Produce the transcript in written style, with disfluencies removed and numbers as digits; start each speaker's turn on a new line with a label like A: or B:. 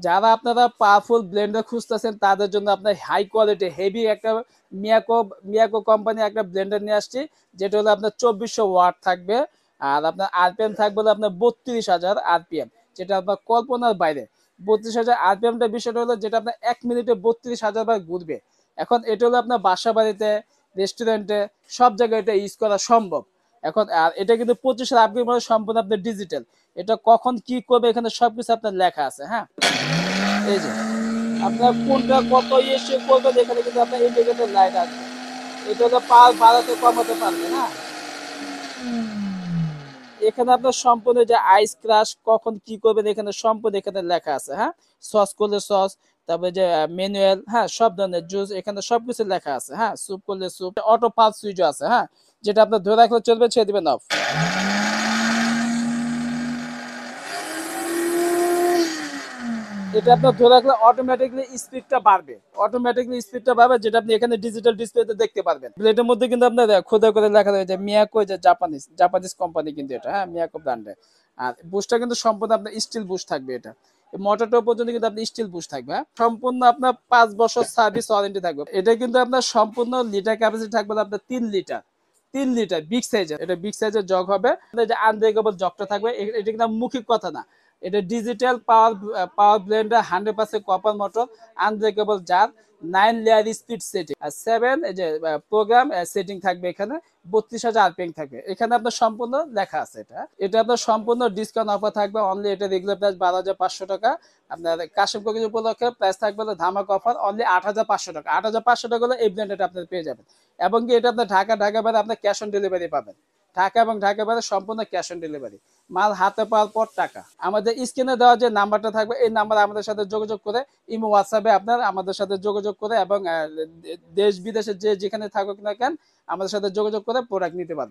A: যারা আপনারা powerful Blender খুঁজতেছেন তাদের জন্য আপনার হাই কোয়ালিটি হেভি একটা মিয়াকো মিয়াকো কোম্পানি একটা ব্লেন্ডার নিয়ে আসছি, যেটা হলো আপনার 2400 ওয়াট থাকবে। আর আপনার আরপিএম থাকবে হলো আপনার 32,000 আরপিএম, যেটা আপনার কল্পনার বাইরে। 32,000 আরপিএমটা বিষয়টা হলো যেটা আপনার 1 মিনিটে 32,000 বার ঘুরবে। এখন এটা হলো আপনার বাসা বাড়িতে, রেস্টুরেন্টে, সব জায়গায় এটা ইউজ করা সম্ভব। এখন আর এটা কিন্তু 25,000 আরপিএম সম্পূর্ণ আপনার ডিজিটাল। এটা কখন কি করবে এখানে সবকিছু আপনার লেখা আছে। হ্যাঁ, এই যে আপনার কোনটা কত ইয়ে করবেন, এখানে কিন্তু আপনার ইন্ডিকেটর লাইট আসবে। এটা তো পাওয়ার বাড়াতে কমাতে পারবে না। এখানে আপনার সম্পূর্ণ যে আইস ক্রাশ কখন কি করবেন এখানে সম্পূর্ণ এখানে লেখা আছে। হ্যাঁ, সস করলে সস, তারপরে যে ম্যানুয়াল, হ্যাঁ, সব ধরনের জুস এখানে সবকিছু লেখা আছে। হ্যাঁ, স্যুপ করলে স্যুপ, অটো পালস সুইচও আছে। হ্যাঁ, যেটা আপনার ধরে রাখলে চলবে, ছেড়ে দিবেন অফ। এটা আপনার ধরে রাখলে অটোমেটিকলি স্পিডটা বাড়বে, যেটা আপনি এখানে ডিজিটাল ডিসপ্লেতে দেখতে পারবেন। এটার মধ্যে কিন্তু আপনার খোদা করে লেখা রয়েছে মিয়াকো, যে জাপানিজ জাপানিজ কোম্পানি কিন্তু এটা। হ্যাঁ, মিয়াকো ব্র্যান্ডের। আর বুশটা কিন্তু সম্পূর্ণ আপনার স্টিল বুশ থাকবে এটা। মোটরটা পর্যন্ত কিন্তু আপনার স্টিল বুশ থাকবে। হ্যাঁ, সম্পূর্ণ আপনার 5 বছর সার্ভিস ওয়ারেন্টি থাকবে। এটা কিন্তু আপনার সম্পূর্ণ লিটার ক্যাপাসিটি থাকবে আপনার 3 লিটার। 3 লিটার বিগ সাইজের, এটা বিগ সাইজের জগ হবে। যে আনব্রেকেবল জগটা থাকবে, এটা কিন্তু মৌখিক কথা না, এটা digital power power blender, 100% copper motor, unbreakable jar, 9 layer speed setting আর 7 এই যে প্রোগ্রাম সেটিং থাকবে এখানে। 32,000 আরপিএম থাকবে এখানে আপনার সম্পূর্ণ লেখা আছে। এটা এটা আপনার সম্পূর্ণ ডিসকাউন্ট অফার থাকবে। অনলি এটা রেগুলার প্রাইস 12,500 টাকা। আপনার কাশিম কোকিজ উপলক্ষে প্রাইস থাকবে হলো ধামাক অফার অনলি 8,500 টাকা। 8,500 টাকা হলে এই ব্লেন্ডারটা আপনি পেয়ে যাবেন। এবং কি এটা আপনার ঢাকা বাইরে আপনার ক্যাশ অন ডেলিভারি পাবেন। ঢাকা এবং ঢাকা বাইরে সম্পূর্ণ ক্যাশ অন ডেলিভারি। মাল হাতে পাওয়ার পর টাকা। আমাদের স্ক্রিনে দেওয়া যে নাম্বারটা থাকবে এই নাম্বারে আমাদের সাথে যোগাযোগ করে, ইমো হোয়াটসঅ্যাপে আপনার আমাদের সাথে যোগাযোগ করে এবং দেশ বিদেশে যে যেখানে থাকুক না কেন আমাদের সাথে যোগাযোগ করে প্রোডাক্ট নিতে পারবেন।